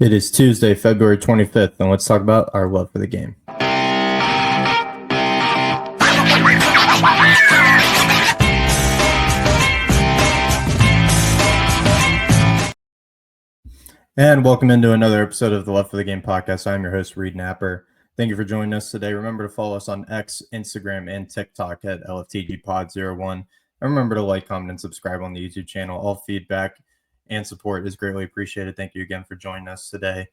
It is Tuesday, February 25th, and let's talk about our love for the game. And welcome into another episode of the Love for the Game podcast. I'm your host, Reed Napper. Thank you for joining us today. Remember to follow us on X, Instagram, and TikTok at LFTGPod01. And remember to like, comment, and subscribe on the YouTube channel. All feedback and support is greatly appreciated. Thank you again for joining us today.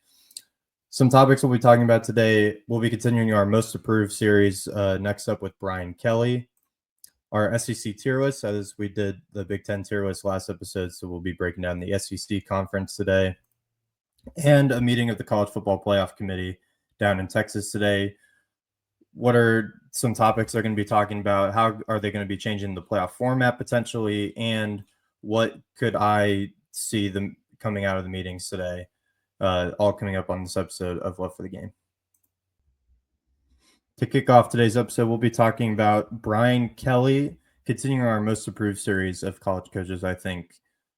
Some topics we'll be talking about today. We'll be continuing our Most Approved series next up with Brian Kelly. Our SEC tier list, as we did the Big Ten tier list last episode, so we'll be breaking down the SEC conference today. And a meeting of the College Football Playoff Committee down in Texas today. What are some topics they're going to be talking about? How are they going to be changing the playoff format potentially? And what could I see them coming out of the meetings today? All coming up on this episode of Love for the Game. To kick off today's episode, we'll be talking about Brian Kelly, continuing our Most Approved series of college coaches, I think,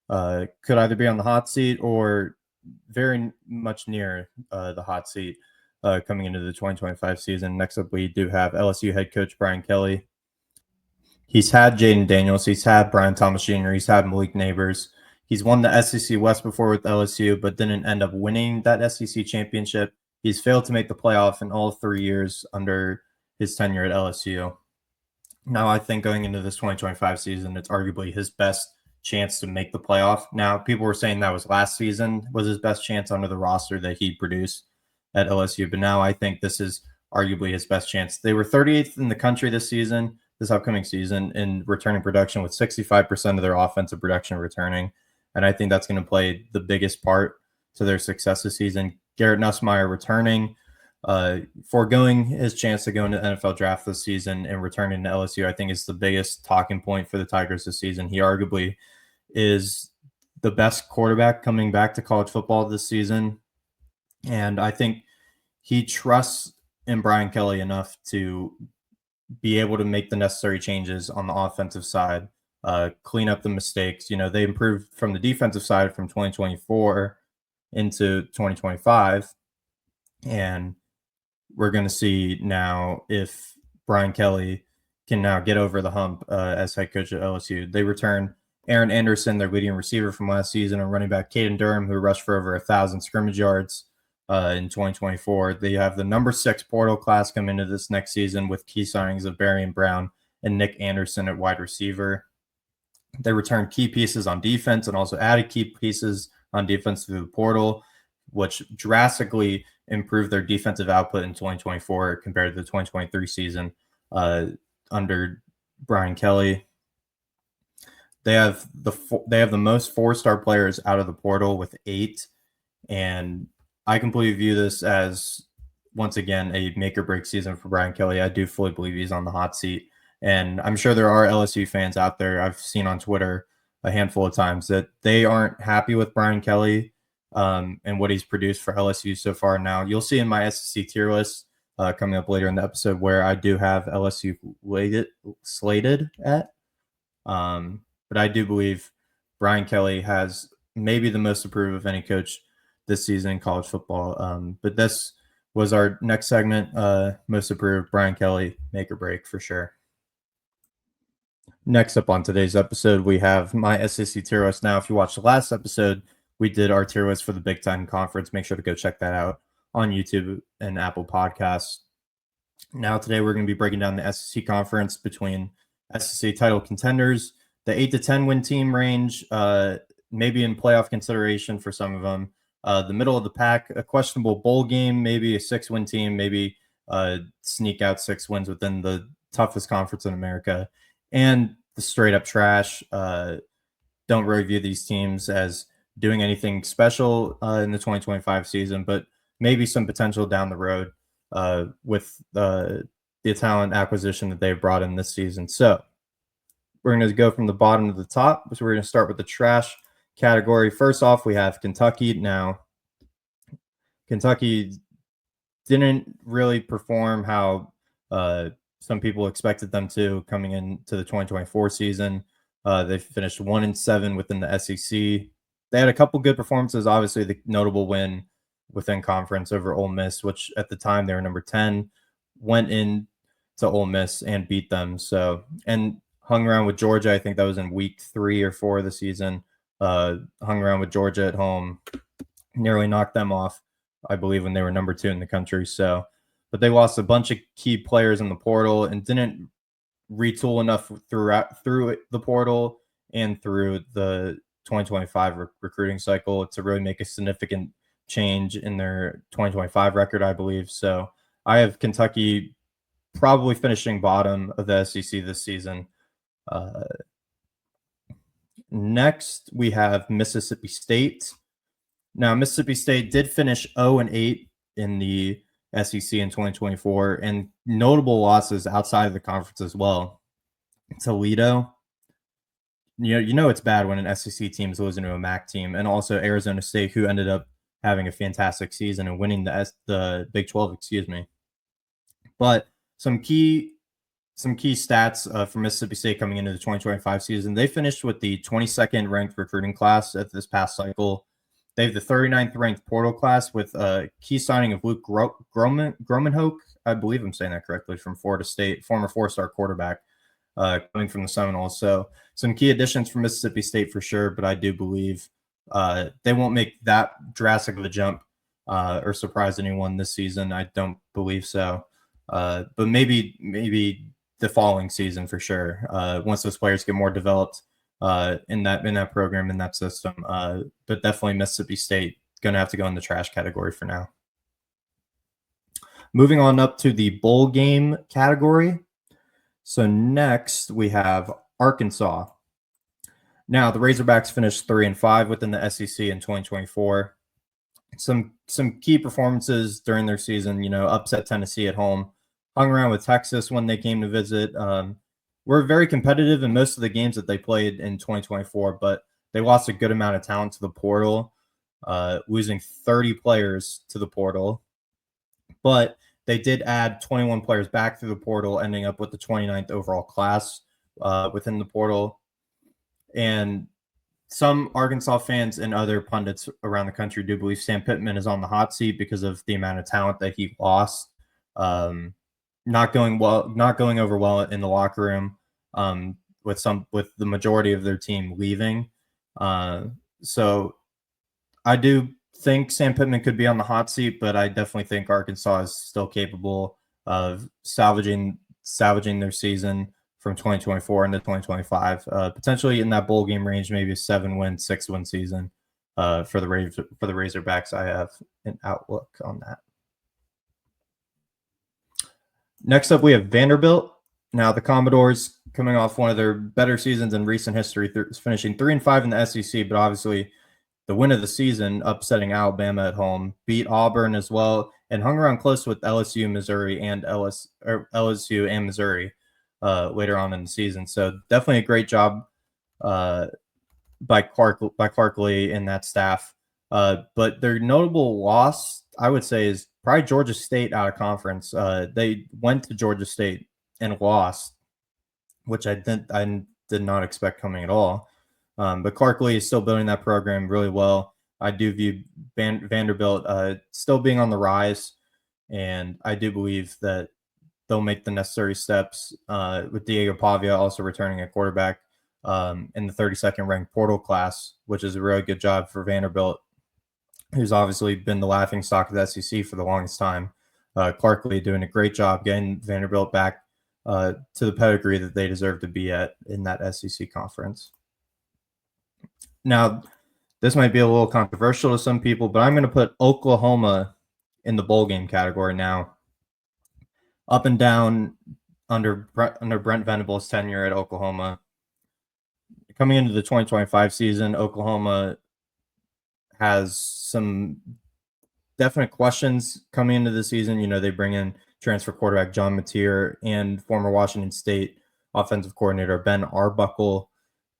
could either be on the hot seat or very much near the hot seat coming into the 2025 season. Next up, we do have LSU head coach Brian Kelly. He's had Jaden Daniels. He's had Brian Thomas Jr. He's had Malik Neighbors. He's won the SEC West before with LSU, but didn't end up winning that SEC championship. He's failed to make the playoff in all 3 years under his tenure at LSU. Now, I think going into this 2025 season, it's arguably his best chance to make the playoff. Now, people were saying that was last season was his best chance under the roster that he produced at LSU, but now I think this is arguably his best chance. They were 38th in the country this upcoming season, in returning production, with 65% of their offensive production returning, and I think that's going to play the biggest part to their success this season. Garrett Nussmeier returning, foregoing his chance to go into the NFL draft this season and returning to LSU, I think is the biggest talking point for the Tigers this season. He arguably is the best quarterback coming back to college football this season. And I think he trusts in Brian Kelly enough to be able to make the necessary changes on the offensive side, clean up the mistakes. They improved from the defensive side from 2024 into 2025. And we're going to see now if Brian Kelly can now get over the hump as head coach at LSU. They return Aaron Anderson, their leading receiver from last season, and running back Caden Durham, who rushed for over 1,000 scrimmage yards in 2024. They have the number 6 portal class come into this next season with key signings of Barian Brown and Nick Anderson at wide receiver. They return key pieces on defense and also added key pieces on defense through the portal, which drastically improved their defensive output in 2024 compared to the 2023 season under Brian Kelly. They have the most 4-star players out of the portal with 8, and I completely view this as, once again, a make or break season for Brian Kelly. I do fully believe he's on the hot seat, and I'm sure there are LSU fans out there, I've seen on Twitter a handful of times, that they aren't happy with Brian Kelly and what he's produced for LSU so far. Now, you'll see in my SEC tier list coming up later in the episode where I do have LSU slated at. But I do believe Brian Kelly has maybe the most approved of any coach this season in college football. But this was our next segment, most approved, Brian Kelly, make or break for sure. Next up on today's episode, we have my SEC tier list. Now, if you watched the last episode, we did our tier list for the Big Ten Conference. Make sure to go check that out on YouTube and Apple Podcasts. Now, today we're going to be breaking down the SEC Conference between SEC title contenders, the 8 to 10 win team range, maybe in playoff consideration for some of them, the middle of the pack, a questionable bowl game, maybe a 6-win team, maybe sneak out 6 wins within the toughest conference in America, and the straight up trash. Don't really view these teams as doing anything special in the 2025 season, but maybe some potential down the road with the talent acquisition that they've brought in this season. So we're going to go from the bottom to the top. So we're going to start with the trash category. First off, we have Kentucky. Now, Kentucky didn't really perform how some people expected them to coming into the 2024 season. They finished 1-7 within the SEC. They had a couple good performances. Obviously, the notable win within conference over Ole Miss, which at the time they were number 10, went in to Ole Miss and beat them. So, and hung around with Georgia. I think that was in week 3 or 4 of the season. Hung around with Georgia at home, nearly knocked them off, I believe, when they were number 2 in the country. So, but they lost a bunch of key players in the portal and didn't retool enough through the portal and through the 2025 recruiting cycle to really make a significant change in their 2025 record, I believe. So I have Kentucky probably finishing bottom of the SEC this season. Next, we have Mississippi State. Now, Mississippi State did finish 0-8 in the SEC in 2024, and notable losses outside of the conference as well. Toledo, you know it's bad when an SEC team is losing to a MAC team, and also Arizona State, who ended up having a fantastic season and winning the Big 12, excuse me. But some key stats for Mississippi State coming into the 2025 season. They finished with the 22nd ranked recruiting class at this past cycle. They have the 39th ranked portal class with a key signing of Luke Gromenhoek. I believe I'm saying that correctly, from Florida State, former 4-star quarterback coming from the Seminoles. So some key additions for Mississippi State for sure, but I do believe they won't make that drastic of a jump or surprise anyone this season. I don't believe so. But maybe the following season for sure. Once those players get more developed in that program, in that system. But definitely Mississippi State going to have to go in the trash category for now. Moving on up to the bowl game category. So next we have Arkansas. Now the Razorbacks finished 3-5 within the SEC in 2024. Some key performances during their season, upset Tennessee at home, hung around with Texas when they came to visit. Were very competitive in most of the games that they played in 2024, but they lost a good amount of talent to the portal, losing 30 players to the portal. But they did add 21 players back through the portal, ending up with the 29th overall class within the portal. And some Arkansas fans and other pundits around the country do believe Sam Pittman is on the hot seat because of the amount of talent that he lost. Not going over well in the locker room, with the majority of their team leaving. So I do think Sam Pittman could be on the hot seat, but I definitely think Arkansas is still capable of salvaging their season from 2024 into 2025, potentially in that bowl game range, maybe a 7-win, 6-win season for the Razorbacks. I have an outlook on that. Next up, we have Vanderbilt. Now, the Commodores coming off one of their better seasons in recent history, finishing 3-5 in the SEC, but obviously the win of the season, upsetting Alabama at home, beat Auburn as well, and hung around close with LSU, Missouri, and LSU and Missouri later on in the season. So definitely a great job by Clark Lee and that staff. But their notable loss, I would say, is probably Georgia State out of conference. They went to Georgia State and lost, which I did not expect coming at all. But Clark Lee is still building that program really well. I do view Vanderbilt still being on the rise, and I do believe that they'll make the necessary steps with Diego Pavia also returning at quarterback in the 32nd ranked portal class, which is a really good job for Vanderbilt, who's obviously been the laughingstock of the SEC for the longest time. Clark Lee doing a great job getting Vanderbilt back to the pedigree that they deserve to be at in that SEC conference. Now, this might be a little controversial to some people, but I'm going to put Oklahoma in the bowl game category now. Up and down under Brent Venables' tenure at Oklahoma. Coming into the 2025 season, Oklahoma has some definite questions coming into the season. They bring in transfer quarterback John Mateer and former Washington State offensive coordinator Ben Arbuckle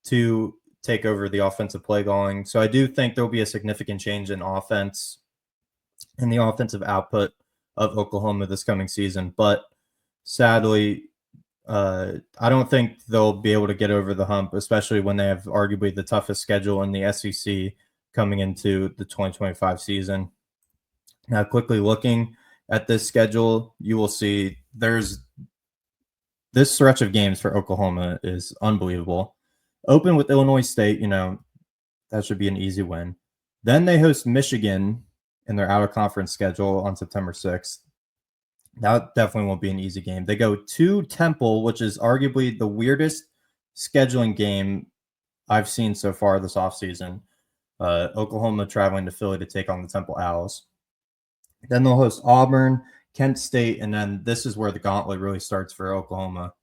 to take over the offensive play calling. So I do think there'll be a significant change in offense and the offensive output of Oklahoma this coming season. But sadly, I don't think they'll be able to get over the hump, especially when they have arguably the toughest schedule in the SEC coming into the 2025 season. Now, quickly looking at this schedule, you will see there's this stretch of games for Oklahoma is unbelievable. Open with Illinois State, that should be an easy win. Then they host Michigan in their out of conference schedule on September 6th. That definitely won't be an easy game. They go to Temple, which is arguably the weirdest scheduling game I've seen so far this offseason. Oklahoma traveling to Philly to take on the Temple Owls. Then they'll host Auburn, Kent State, and then this is where the gauntlet really starts for Oklahoma.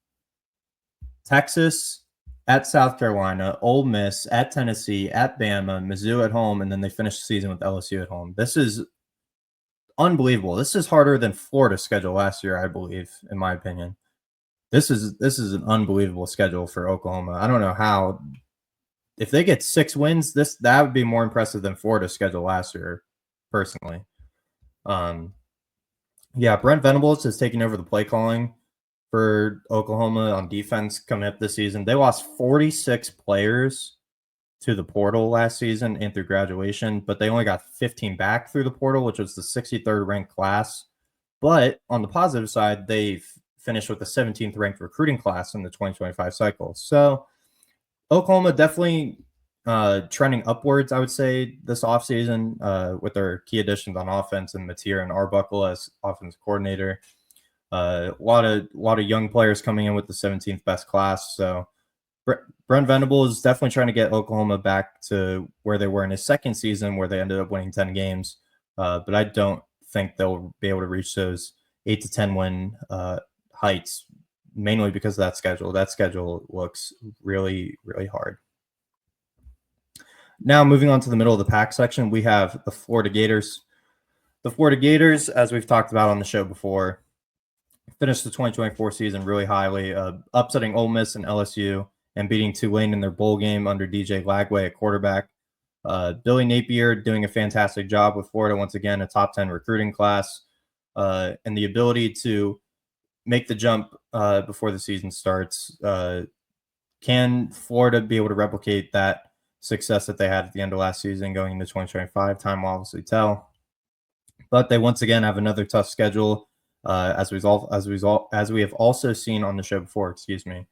Texas at South Carolina, Ole Miss at Tennessee, at Bama, Mizzou at home, and then they finish the season with LSU at home. This is unbelievable. This is harder than Florida's schedule last year, I believe, in my opinion. This is an unbelievable schedule for Oklahoma. I don't know how. If they get 6 wins, that would be more impressive than Florida's schedule last year, personally. Brent Venables is taking over the play calling for Oklahoma on defense coming up this season. They lost 46 players to the portal last season and through graduation, but they only got 15 back through the portal, which was the 63rd ranked class. But on the positive side, they've finished with the 17th ranked recruiting class in the 2025 cycle. So Oklahoma definitely trending upwards, I would say, this offseason with their key additions on offense and Mateer and Arbuckle as offensive coordinator. A lot of young players coming in with the 17th best class. So Brent Venables is definitely trying to get Oklahoma back to where they were in his second season, where they ended up winning 10 games. But I don't think they'll be able to reach those 8 to 10 win heights, mainly because of that schedule. That schedule looks really, really hard. Now, moving on to the middle of the pack section, we have the Florida Gators. The Florida Gators, as we've talked about on the show before, finished the 2024 season really highly, upsetting Ole Miss and LSU and beating Tulane in their bowl game under DJ Lagway at quarterback. Billy Napier doing a fantastic job with Florida, once again, a top 10 recruiting class, and the ability to make the jump before the season starts. Can Florida be able to replicate that success that they had at the end of last season going into 2025? Time will obviously tell. But they once again have another tough schedule, as we have also seen on the show before. Excuse me.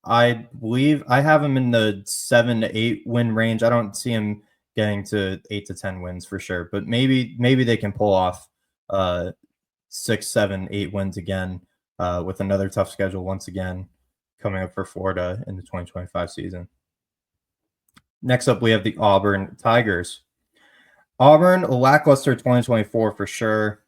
I believe I have them in the 7 to 8 win range. I don't see them getting to 8 to 10 wins for sure, but maybe they can pull off 6, 7, 8 wins again with another tough schedule once again coming up for Florida in the 2025 season. Next up, we have the Auburn Tigers. Auburn, a lackluster 2024 for sure.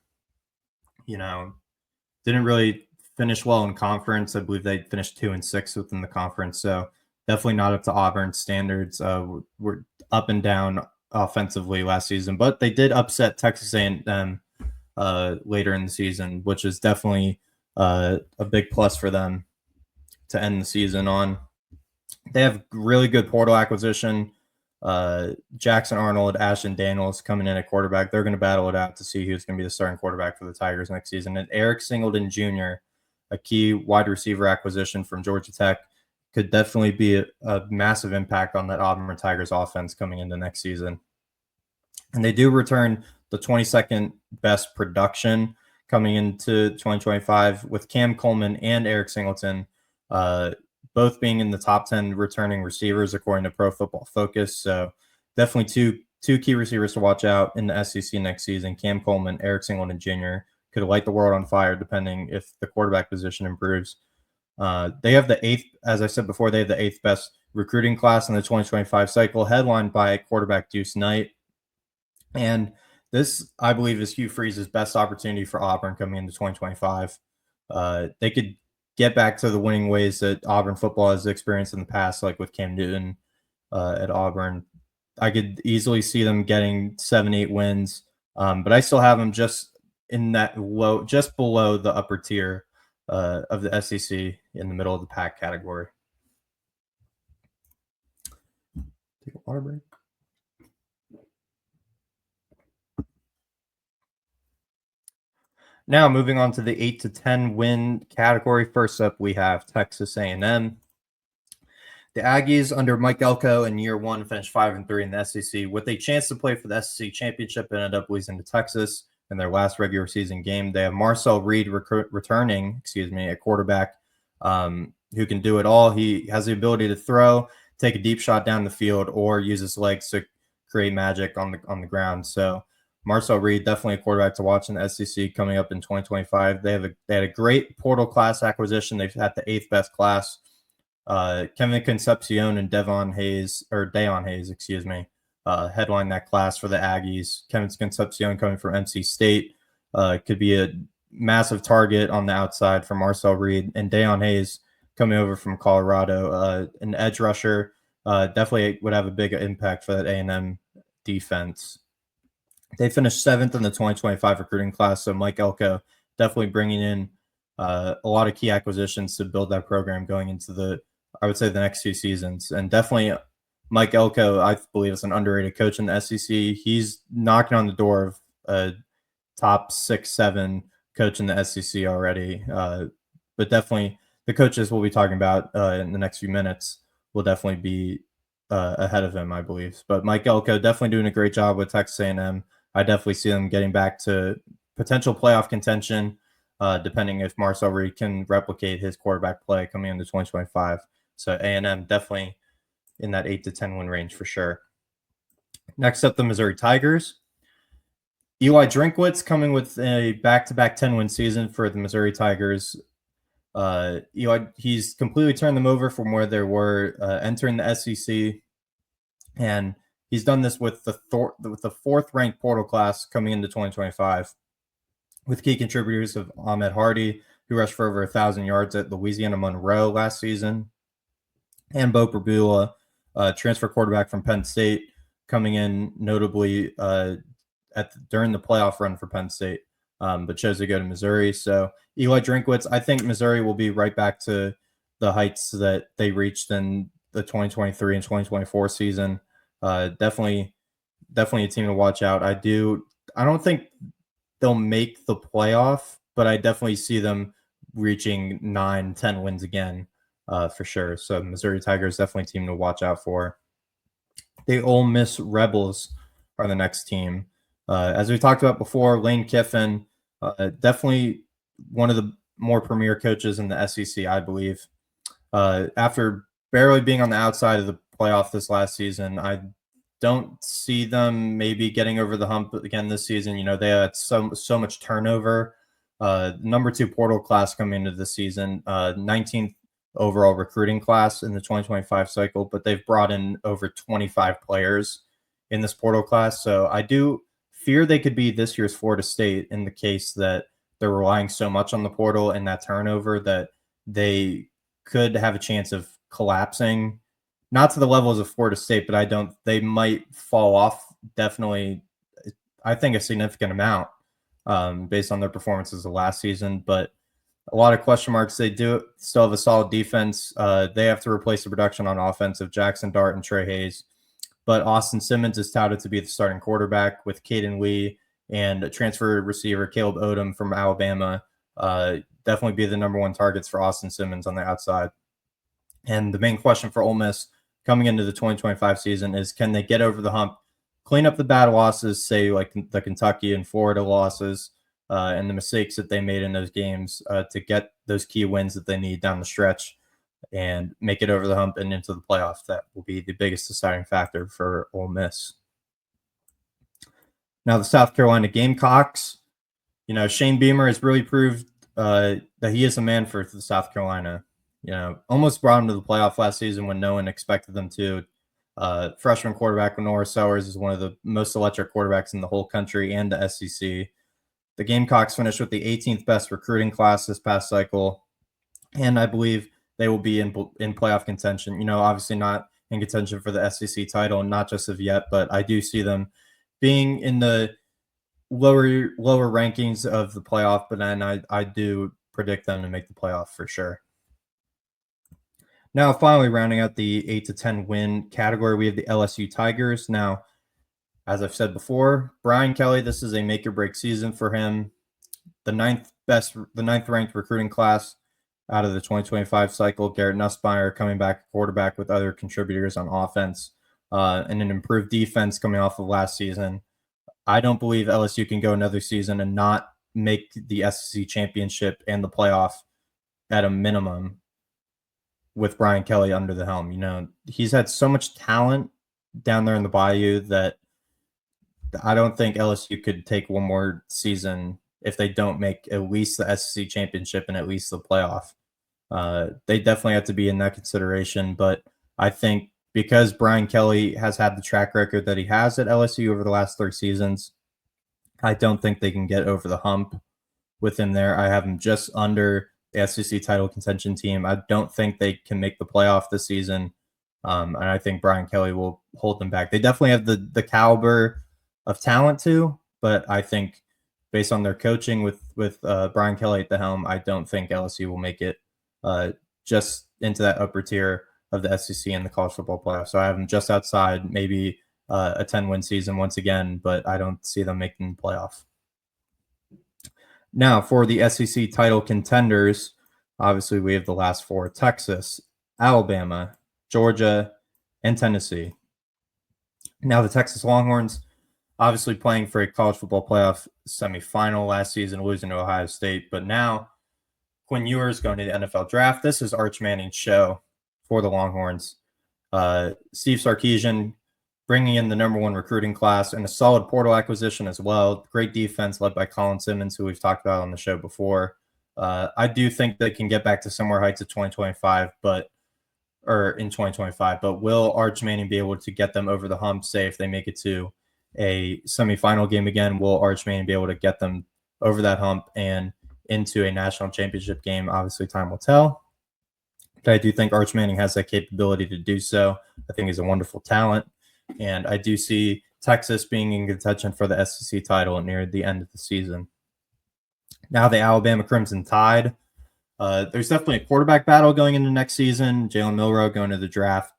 Didn't really finish well in conference. I believe they finished 2-6 within the conference. So definitely not up to Auburn's standards. We're up and down offensively last season, but they did upset Texas A&M later in the season, which is definitely a big plus for them to end the season on. They have really good portal acquisition. Jackson Arnold, Ashton Daniels coming in at quarterback. They're going to battle it out to see who's going to be the starting quarterback for the Tigers next season. And Eric Singleton Jr., a key wide receiver acquisition from Georgia Tech, could definitely be a massive impact on that Auburn Tigers offense coming into next season. And they do return the 22nd best production coming into 2025 with Cam Coleman and Eric Singleton, both being in the top 10 returning receivers according to Pro Football Focus. So definitely two key receivers to watch out in the SEC next season. Cam Coleman, Eric Singleton Jr. could light the world on fire depending if the quarterback position improves. They have the 8th, as I said before, they have the 8th best recruiting class in the 2025 cycle, headlined by quarterback Deuce Knight. And this, I believe, is Hugh Freeze's best opportunity for Auburn coming into 2025. They could get back to the winning ways that Auburn football has experienced in the past, like with Cam Newton at Auburn. I could easily see them getting 7-8 wins, but I still have them just in that low, just below the upper tier of the SEC in the middle of the pack category. Take a water break. Now moving on to the 8 to 10 win category. First up, we have Texas A&M. The Aggies under Mike Elko in year one finished 5-3 in the SEC with a chance to play for the SEC championship and ended up losing to Texas in their last regular season game. They have Marcel Reed returning, a quarterback who can do it all. He has the ability to throw, take a deep shot down the field, or use his legs to create magic on the ground. So Marcel Reed, definitely a quarterback to watch in the SEC coming up in 2025. They had a great portal class acquisition. They've had the 8th best class. Kevin Concepcion and Deon Hayes, headline that class for the Aggies. Kevin Concepcion coming from NC State could be a massive target on the outside for Marcel Reed, and Deon Hayes coming over from Colorado, an edge rusher, definitely would have a big impact for that A&M defense. They finished 7th in the 2025 recruiting class, so Mike Elko definitely bringing in a lot of key acquisitions to build that program going into the next few seasons. And definitely Mike Elko, I believe, is an underrated coach in the SEC. He's knocking on the door of a top 6-7 coach in the SEC already. But definitely the coaches we'll be talking about in the next few minutes will definitely be ahead of him, I believe. But Mike Elko definitely doing a great job with Texas A&M. I definitely see them getting back to potential playoff contention, depending if Marcel Reed can replicate his quarterback play coming into 2025. So A&M definitely in that 8-10 win range for sure. Next up, the Missouri Tigers. Eli Drinkwitz coming with a back-to-back 10-win season for the Missouri Tigers. He's completely turned them over from where they were entering the SEC, and he's done this with the 4th-ranked portal class coming into 2025, with key contributors of Ahmed Hardy, who rushed for over 1,000 yards at Louisiana Monroe last season, and Bo Perbula, transfer quarterback from Penn State, coming in notably during the playoff run for Penn State, but chose to go to Missouri. So Eli Drinkwitz, I think Missouri will be right back to the heights that they reached in the 2023 and 2024 season. Definitely a team to watch out. I don't think they'll make the playoff, but I definitely see them reaching 9-10 wins again for sure. So Missouri Tigers definitely a team to watch out for. The Ole Miss Rebels are the next team. As we talked about before, Lane Kiffin, definitely one of the more premier coaches in the SEC, I believe. After barely being on the outside of the playoff this last season, I don't see them maybe getting over the hump again this season. You know, they had so much turnover. Number 2 portal class coming into the season, 19th overall recruiting class in the 2025 cycle, but they've brought in over 25 players in this portal class. So I do fear they could be this year's Florida State in the case that they're relying so much on the portal and that turnover that they could have a chance of collapsing, not to the levels of Florida State, but they might fall off definitely, I think, a significant amount based on their performances of last season. But a lot of question marks. They do still have a solid defense. They have to replace the production on offense of Jackson Dart and Trey Hayes. But Austin Simmons is touted to be the starting quarterback, with Caden Lee and a transfer receiver Caleb Odom from Alabama definitely be the number 1 targets for Austin Simmons on the outside. And the main question for Ole Miss coming into the 2025 season is, can they get over the hump, clean up the bad losses, say like the Kentucky and Florida losses, and the mistakes that they made in those games to get those key wins that they need down the stretch and make it over the hump and into the playoffs. That will be the biggest deciding factor for Ole Miss. Now, the South Carolina Gamecocks. You know, Shane Beamer has really proved that he is a man for the South Carolina. You know, almost brought him to the playoff last season when no one expected them to. Freshman quarterback Norris Sellers is one of the most electric quarterbacks in the whole country and the SEC. The Gamecocks finished with the 18th best recruiting class this past cycle, and I believe they will be in playoff contention. You know, obviously not in contention for the SEC title, not just of yet, but I do see them being in the lower rankings of the playoff. But then I do predict them to make the playoff for sure. Now, finally, rounding out the 8-10 win category, we have the LSU Tigers. Now, as I've said before, Brian Kelly, this is a make or break season for him. The ninth ranked recruiting class out of the 2025 cycle. Garrett Nussmeier coming back quarterback with other contributors on offense, and an improved defense coming off of last season. I don't believe LSU can go another season and not make the SEC championship and the playoff at a minimum with Brian Kelly under the helm. You know, he's had so much talent down there in the Bayou that I don't think LSU could take one more season if they don't make at least the SEC championship and at least the playoff. They definitely have to be in that consideration. But I think because Brian Kelly has had the track record that he has at LSU over the last 3 seasons, I don't think they can get over the hump with him there. I have him just under the SEC title contention team. I don't think they can make the playoff this season. And I think Brian Kelly will hold them back. They definitely have the caliber of talent too, but I think based on their coaching with Brian Kelly at the helm, I don't think LSU will make it just into that upper tier of the SEC and the college football playoff. So I have them just outside, maybe a 10-win season once again, but I don't see them making the playoff. Now for the SEC title contenders, obviously we have the last 4: Texas, Alabama, Georgia, and Tennessee. Now the Texas Longhorns, obviously playing for a college football playoff semifinal last season, losing to Ohio State. But now Quinn Ewers going to the NFL draft. This is Arch Manning's show for the Longhorns. Steve Sarkisian bringing in the #1 recruiting class and a solid portal acquisition as well. Great defense led by Colin Simmons, who we've talked about on the show before. I do think they can get back to similar heights of 2025, in 2025. But will Arch Manning be able to get them over the hump? Say if they make it to a semifinal game again, will Arch Manning be able to get them over that hump and into a national championship game? Obviously, time will tell. But I do think Arch Manning has that capability to do so. I think he's a wonderful talent. And I do see Texas being in contention for the SEC title near the end of the season. Now the Alabama Crimson Tide. There's definitely a quarterback battle going into next season. Jalen Milroe going to the draft.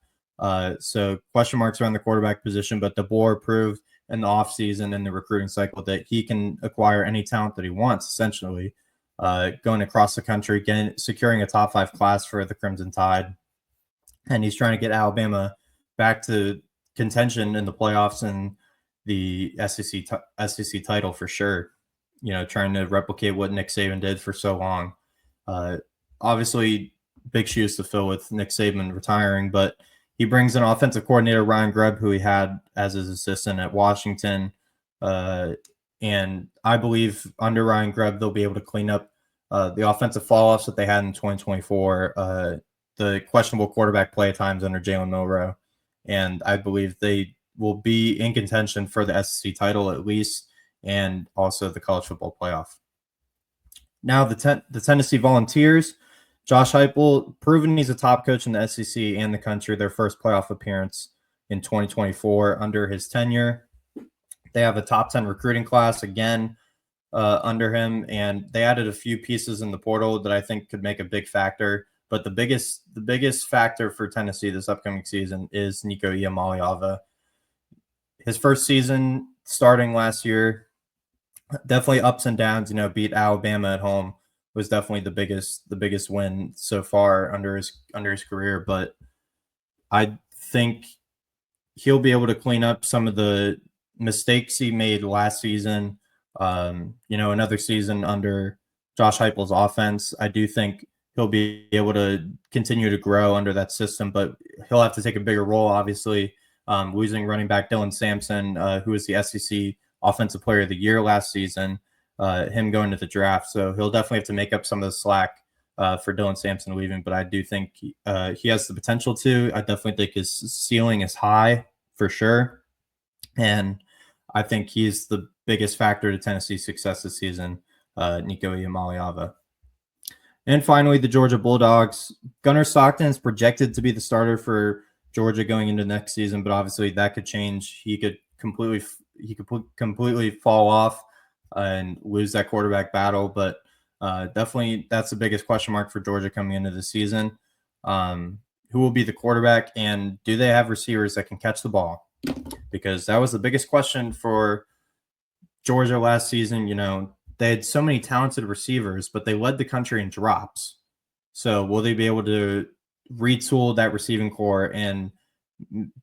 So question marks around the quarterback position, but DeBoer proved in the offseason and the recruiting cycle that he can acquire any talent that he wants, essentially. Going across the country, again, securing a top 5 class for the Crimson Tide. And he's trying to get Alabama back to contention in the playoffs and the SEC title for sure. You know, trying to replicate what Nick Saban did for so long. Obviously, big shoes to fill with Nick Saban retiring, but he brings in offensive coordinator Ryan Grubb, who he had as his assistant at Washington. And I believe under Ryan Grubb, they'll be able to clean up the offensive fall-offs that they had in 2024, the questionable quarterback play times under Jalen Milroe. And I believe they will be in contention for the SEC title at least, and also the college football playoff. Now the Tennessee Volunteers, Josh Heupel, proven he's a top coach in the SEC and the country, their first playoff appearance in 2024 under his tenure. They have a top 10 recruiting class again under him, and they added a few pieces in the portal that I think could make a big factor. But the biggest factor for Tennessee this upcoming season is Nico Iamaleava. His first season starting last year, definitely ups and downs. You know, beat Alabama at home was definitely the biggest win so far under his career. But I think he'll be able to clean up some of the mistakes he made last season. You know, another season under Josh Heupel's offense. I do think he'll be able to continue to grow under that system, but he'll have to take a bigger role, obviously. Losing running back Dylan Sampson, who was the SEC Offensive Player of the Year last season, him going to the draft. So he'll definitely have to make up some of the slack for Dylan Sampson leaving, but I do think he has the potential to. I definitely think his ceiling is high for sure. And I think he's the biggest factor to Tennessee's success this season, Nico Iamaleava. And finally, the Georgia Bulldogs. Gunnar Stockton is projected to be the starter for Georgia going into next season, but obviously that could change. He could completely fall off and lose that quarterback battle. But definitely that's the biggest question mark for Georgia coming into the season. Who will be the quarterback, and do they have receivers that can catch the ball? Because that was the biggest question for Georgia last season. You know, they had so many talented receivers, but they led the country in drops. So will they be able to retool that receiving core and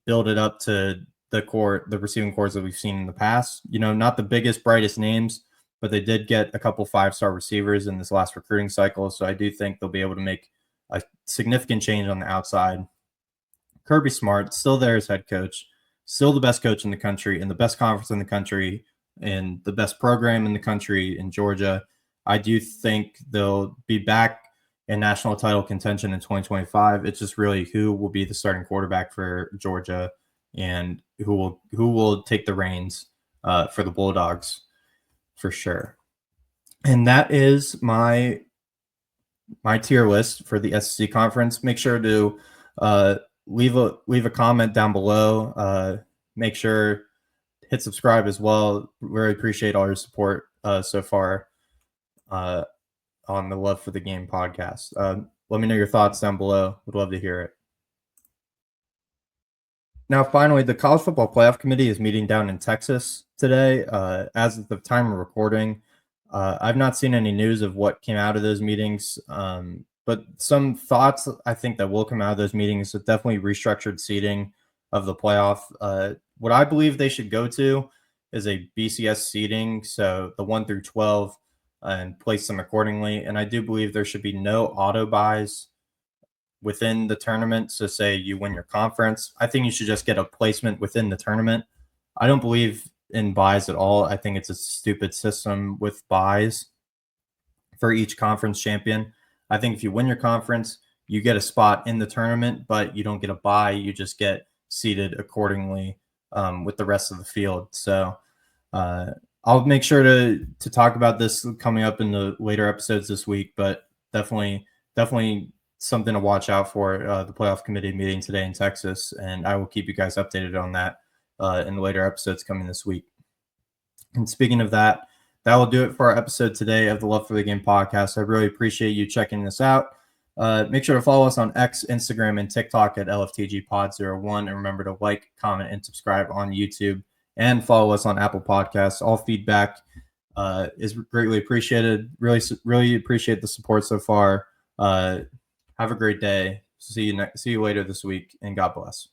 build it up to the receiving cores that we've seen in the past? Not the biggest, brightest names, but they did get a couple 5-star receivers in this last recruiting cycle. So I do think they'll be able to make a significant change on the outside. Kirby Smart, still there as head coach, still the best coach in the country, in the best conference in the country, in the best program in the country in Georgia. I do think they'll be back in national title contention in 2025. It's just really who will be the starting quarterback for Georgia and who will take the reins for the Bulldogs for sure. And that is my tier list for the SEC conference. Make sure to leave a comment down below. Make sure hit subscribe as well. Really appreciate all your support so far on the Love for the Game podcast. Let me know your thoughts down below. Would love to hear it. Now, finally, the College Football Playoff Committee is meeting down in Texas today. As of the time of recording, I've not seen any news of what came out of those meetings, but some thoughts I think that will come out of those meetings is definitely restructured seating of the playoff. What I believe they should go to is a BCS seating, so the 1 through 12, and place them accordingly. And I do believe there should be no auto buys within the tournament. So say you win your conference, I think you should just get a placement within the tournament. I don't believe in buys at all. I think it's a stupid system with buys for each conference champion. I think if you win your conference, you get a spot in the tournament, but you don't get a bye. You just get seated accordingly with the rest of the field. So I'll make sure to talk about this coming up in the later episodes this week, but definitely something to watch out for, the playoff committee meeting today in Texas, and I will keep you guys updated on that in the later episodes coming this week. And speaking of that, that will do it for our episode today of the Love for the Game podcast. I really appreciate you checking this out. Make sure to follow us on X, Instagram, and TikTok at LFTGpod01, and remember to like, comment, and subscribe on YouTube, and follow us on Apple Podcasts. All feedback is greatly appreciated. Really appreciate the support so far. Have a great day. See you later this week, and God bless.